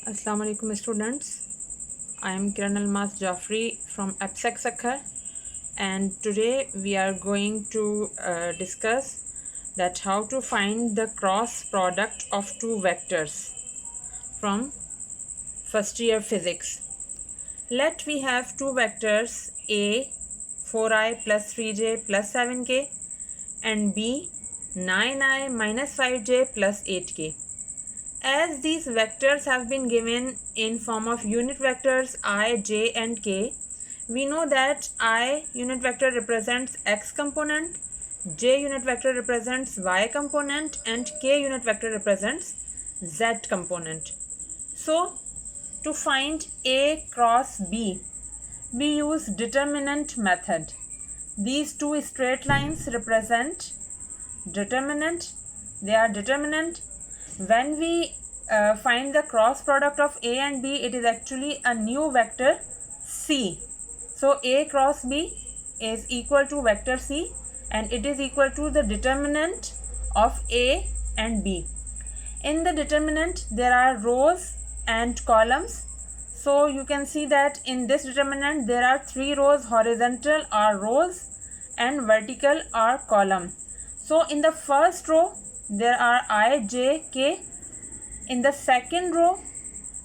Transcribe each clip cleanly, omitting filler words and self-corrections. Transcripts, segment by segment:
Assalamu alaikum students. I am Kiran Almas Jafri from APSEC Sakhar, and today we are going to discuss that how to find the cross product of two vectors from first year physics. Let we have two vectors A 4i plus 3j plus 7k and B 9i minus 5j plus 8k. As these vectors have been given in form of unit vectors I, j and k, we know that I unit vector represents x component, j unit vector represents y component and k unit vector represents z component. So to find A cross B, we use determinant method. These two straight lines represent determinant. They are determinant. When we find the cross product of A and B, it is actually a new vector C. So A cross B is equal to vector C and it is equal to the determinant of A and B. In the determinant there are rows and columns. So you can see that in this determinant there are 3 rows, horizontal are rows and vertical are column. So in the first row there are I, j, k. In the second row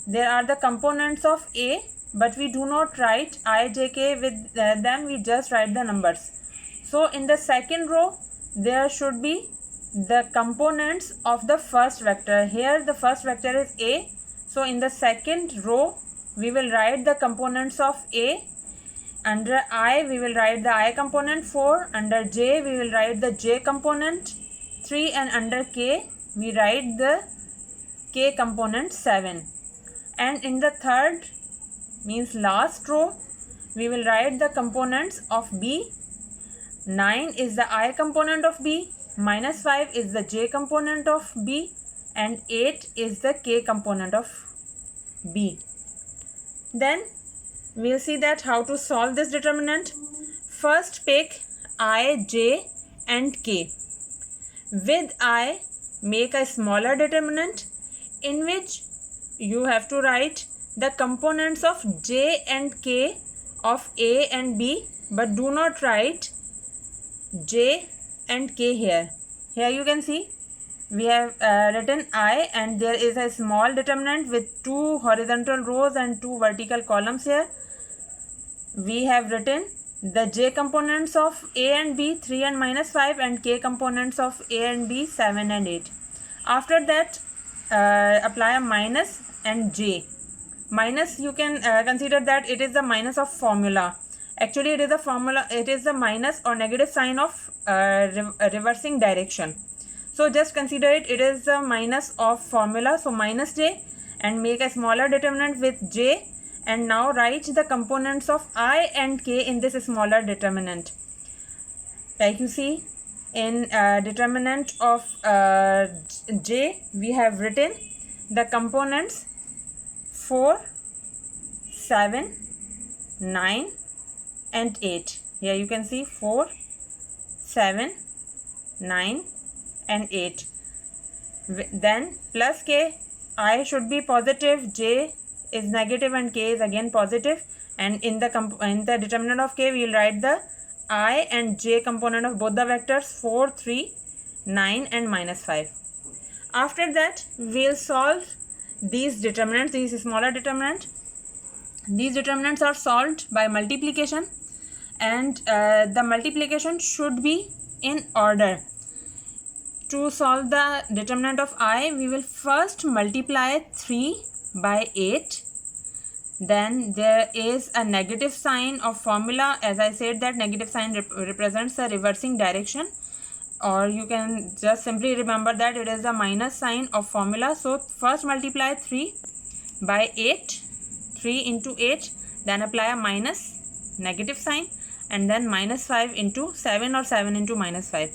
there are the components of A, but we do not write I, j, k with them, we just write the numbers. So in the second row there should be the components of the first vector. Here the first vector is A. So in the second row we will write the components of A. Under I we will write the I component 4, under j we will write the j component 3 and under k we write the k component 7. And in the third means last row we will write the components of B. 9 is the I component of B, minus 5 is the j component of B and 8 is the k component of B. Then we will see that how to solve this determinant. First pick I, j and k. With I make a smaller determinant in which you have to write the components of j and k of A and B, but do not write j and k here. Here you can see we have written I and there is a small determinant with 2 horizontal rows and 2 vertical columns here. We have written the j components of A and B 3 and minus 5 and k components of A and B 7 and 8. After that apply a minus and j. Minus you can consider that it is the minus of formula. Actually it is a formula, it is the minus or negative sign of reversing direction. So just consider it is the minus of formula. So minus j and make a smaller determinant with j. And now write the components of I and k in this smaller determinant. Like you see in determinant of j we have written the components 4, 7, 9 and 8. Here you can see 4, 7, 9 and 8. Then plus k, I should be positive, j is negative and k is again positive, and in the determinant of k we will write the I and j component of both the vectors 4, 3, 9 and minus 5. After that we will solve these determinants, these smaller determinants. These determinants are solved by multiplication and the multiplication should be in order. To solve the determinant of I, we will first multiply 3 by 8. Then there is a negative sign of formula. As I said that negative sign represents the reversing direction, or you can just simply remember that it is a minus sign of formula. So first multiply 3 by 8, 3 into 8, then apply a minus negative sign and then minus 5 into 7 or 7 into minus 5.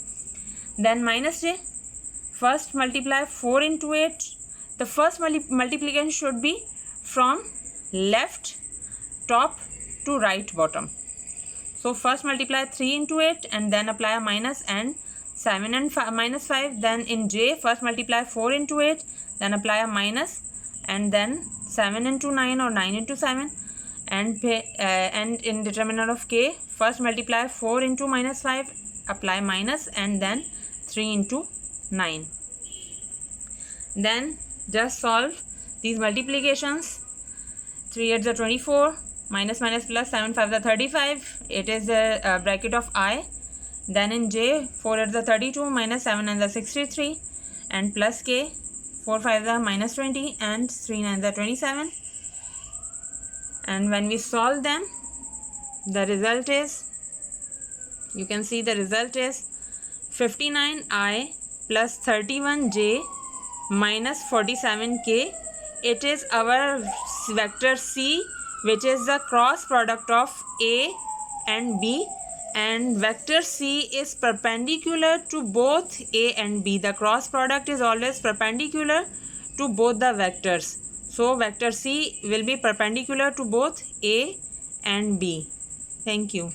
Then minus j, first multiply 4 into 8. The first multiplication should be from left top to right bottom. So first multiply 3 into 8 and then apply a minus and 7 and minus 5. Then in j first multiply 4 into 8, then apply a minus and then 7 into 9 or 9 into 7, and in determinant of k, first multiply 4 into minus 5, apply minus, and then 3 into 9. Then just solve these multiplications. 3 8s are 24, minus minus plus, 7 5s are 35. It is the bracket of I. Then in j, 4 8s are 32, minus 7 9s are 63, and plus k, 4 5s are minus 20, and 3 9s are 27. And when we solve them, the result is, you can see the result is 59i plus 31j minus 47k. It is our vector c, which is the cross product of a and b, and vector c is perpendicular to both a and b. The cross product is always perpendicular to both the vectors. So vector c will be perpendicular to both a and b. Thank you.